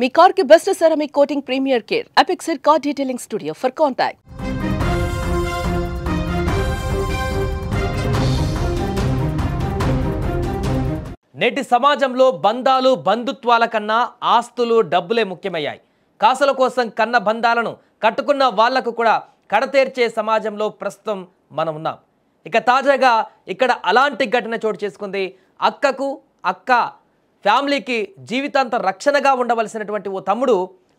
మీ car కి best ceramic coating premier care apexer car detailing studio for contact. నేటి సమాజంలో బంధాలు బంధుత్వాల కన్నా ఆస్తులు డబ్బులే ముఖ్యమయ్యాయి. కాసుల కోసం కన్న బంధాలను కట్టుకున్న వాళ్లకు కూడా కడతేర్చే సమాజంలో ప్రస్తుతం మనం ఉన్నాం. ఇక తాజాగా ఇక్కడ అలాంటి ఘటన చోటు చేసుకుంది. అక్క ఫ్యామిలీకి జీవితాంత రక్షణగా ఉండవలసినటువంటి ఓ తమ్ముడు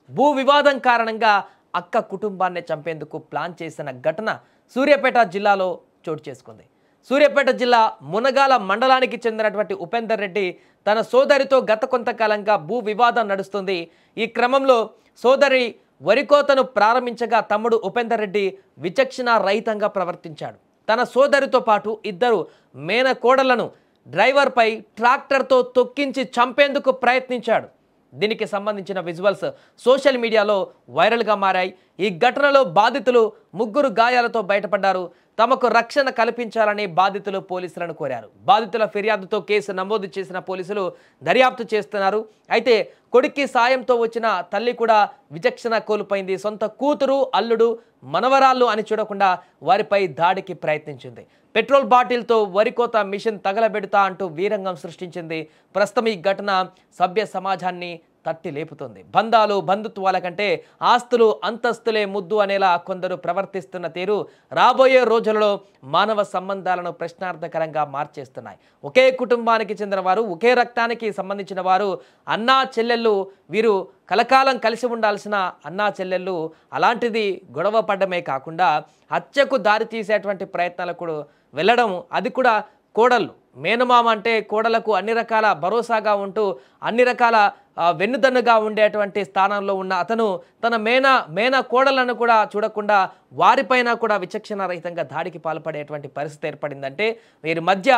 భూ వివాదం కారణంగా అక్క కుటుంబాన్ని చంపేందుకు ప్లాన్ చేసిన ఘటన సూర్యాపేట జిల్లాలో చోటు చేసుకుంది. సూర్యాపేట జిల్లా మునగాల మండలానికి చెందినటువంటి ఉపేందర్ రెడ్డి తన సోదరితో గత కొంతకాలంగా భూ వివాదం నడుస్తుంది. ఈ క్రమంలో సోదరి వరికోతను ప్రారంభించగా తమ్ముడు ఉపేందర్ రెడ్డి విచక్షణ రహితంగా ప్రవర్తించాడు. తన సోదరితో పాటు ఇద్దరు మేనకోడళ్లను డ్రైవర్పై ట్రాక్టర్తో తొక్కించి చంపేందుకు ప్రయత్నించాడు. దీనికి సంబంధించిన విజువల్స్ సోషల్ మీడియాలో వైరల్గా మారాయి. ఈ ఘటనలో బాధితులు ముగ్గురు గాయాలతో బయటపడ్డారు. తమకు రక్షణ కల్పించాలని బాధితులు పోలీసులను కోరారు. బాధితుల ఫిర్యాదుతో కేసు నమోదు చేసిన పోలీసులు దర్యాప్తు చేస్తున్నారు. అయితే కొడుక్కి సాయంతో వచ్చిన తల్లి కూడా విచక్షణ కోల్పోయింది. సొంత కూతురు, అల్లుడు, మనవరాళ్ళు అని చూడకుండా వారిపై దాడికి ప్రయత్నించింది. పెట్రోల్ బాటిల్తో వరికోత మిషన్ తగలబెడతా అంటూ వీరంగం సృష్టించింది. ప్రస్తుతం ఈ ఘటన సభ్య సమాజాన్ని తట్టి లేపుతుంది. బంధాలు బంధుత్వాల కంటే ఆస్తులు అంతస్తులే ముద్దు అనేలా కొందరు ప్రవర్తిస్తున్న తీరు రాబోయే రోజులలో మానవ సంబంధాలను ప్రశ్నార్థకరంగా మార్చేస్తున్నాయి. ఒకే కుటుంబానికి చెందిన వారు, ఒకే రక్తానికి సంబంధించిన వారు, అన్నా చెల్లెళ్ళు, వీరు కలకాలం కలిసి ఉండాల్సిన అన్నా చెల్లెళ్ళు అలాంటిది గొడవ పడ్డమే కాకుండా హత్యకు దారి తీసేటువంటి ప్రయత్నాలకు కూడా వెళ్ళడం, అది కూడా కోడళ్ళు. మేనమామ అంటే కోడలకు అన్ని రకాల భరోసాగా ఉంటూ అన్ని రకాల వెన్నుదన్నుగా ఉండేటువంటి స్థానంలో ఉన్న అతను తన మేన కోడలను కూడా చూడకుండా వారిపైన కూడా విచక్షణ రహితంగా దాడికి పాల్పడేటువంటి పరిస్థితి ఏర్పడిందంటే వీరి మధ్య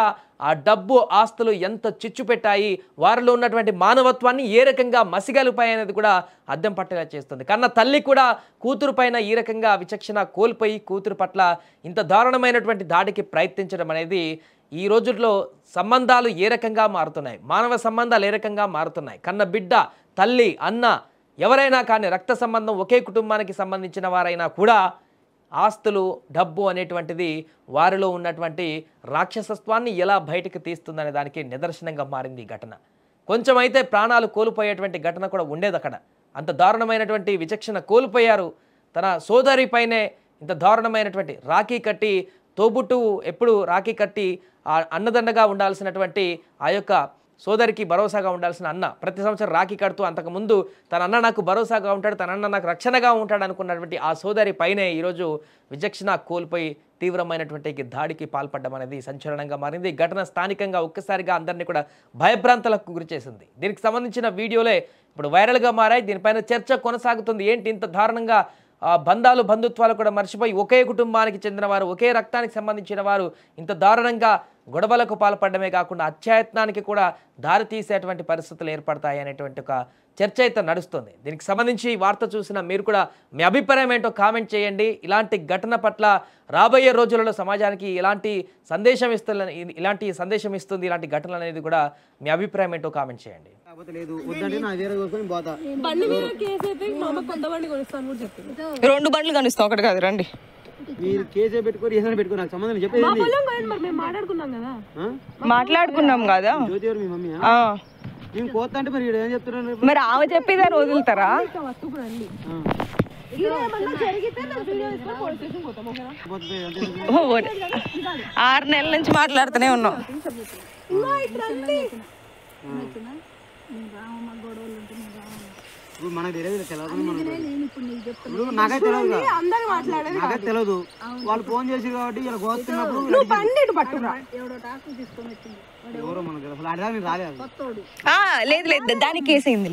ఆ డబ్బు ఆస్తులు ఎంత చిచ్చు పెట్టాయి, వారిలో ఉన్నటువంటి మానవత్వాన్ని ఏ రకంగా మసిగలిపాయి అనేది కూడా అద్దం పట్టేలా చేస్తుంది. కన్నా తల్లి కూడా కూతురు పైన ఈ రకంగా విచక్షణ కోల్పోయి కూతురు పట్ల ఇంత దారుణమైనటువంటి దాడికి ప్రయత్నించడం అనేది ఈ రోజుల్లో సంబంధాలు ఏ రకంగా మారుతున్నాయి, మానవ సంబంధాలు ఏ రకంగా మారుతున్నాయి. కన్న బిడ్డ, తల్లి, అన్న ఎవరైనా కానీ రక్త సంబంధం ఒకే కుటుంబానికి సంబంధించిన వారైనా కూడా ఆస్తులు, డబ్బు అనేటువంటిది వారిలో ఉన్నటువంటి రాక్షసత్వాన్ని ఎలా బయటకు తీస్తుందనే దానికి నిదర్శనంగా మారింది ఈ ఘటన. కొంచెం అయితే ప్రాణాలు కోల్పోయేటువంటి ఘటన కూడా ఉండేది అక్కడ. అంత దారుణమైనటువంటి విచక్షణ కోల్పోయారు. తన సోదరిపైనే ఇంత దారుణమైనటువంటి రాఖీ కట్టి, తోబుట్టు ఎప్పుడు రాఖీ కట్టి అన్నదండగా ఉండాల్సినటువంటి ఆ యొక్క సోదరికి భరోసాగా ఉండాల్సిన అన్న ప్రతి సంవత్సరం రాఖీ కడుతూ అంతకుముందు తన అన్న నాకు భరోసాగా ఉంటాడు, తన అన్న నాకు రక్షణగా ఉంటాడు అనుకున్నటువంటి ఆ సోదరి పైనే ఈరోజు విచక్షణ కోల్పోయి తీవ్రమైనటువంటి దాడికి పాల్పడడం అనేది సంచలనంగా మారింది. ఈ ఘటన స్థానికంగా ఒక్కసారిగా అందరినీ కూడా భయభ్రాంతలకు గురి చేసింది. దీనికి సంబంధించిన వీడియోలే ఇప్పుడు వైరల్గా మారాయి. దీనిపైన చర్చ కొనసాగుతుంది. ఏంటి ఇంత దారుణంగా బంధాలు బంధుత్వాలు కూడా మర్చిపోయి ఒకే కుటుంబానికి చెందిన వారు, ఒకే రక్తానికి సంబంధించిన వారు ఇంత దారుణంగా గొడవలకు పాల్పడమే కాకుండా అత్యాయత్నానికి కూడా దారి తీసేటువంటి పరిస్థితులు ఏర్పడతాయి అనేటువంటి ఒక చర్చ అయితే నడుస్తుంది. దీనికి సంబంధించి ఈ వార్త చూసిన మీరు కూడా మీ అభిప్రాయం ఏంటో కామెంట్ చేయండి. ఇలాంటి ఘటన పట్ల రాబోయే రోజులలో సమాజానికి ఇలాంటి సందేశం ఇస్తుంది ఇలాంటి ఘటనలు అనేది కూడా మీ అభిప్రాయం ఏంటో కామెంట్ చేయండి. రెండు బండ్లు కనిస్తాం, ఒకటి కాదు రండి. మాట్లాడుకున్నాం కదా, మరి ఆమె చెప్పేదాన్ని వదులుతారా? 6 నెలల నుంచి మాట్లాడుతూనే ఉన్నాం. మనకు తెలియదు, వాళ్ళు ఫోన్ చేసి కాబట్టి ఇలా కోస్తున్నప్పుడు లేదు దానికి కేసు అయింది.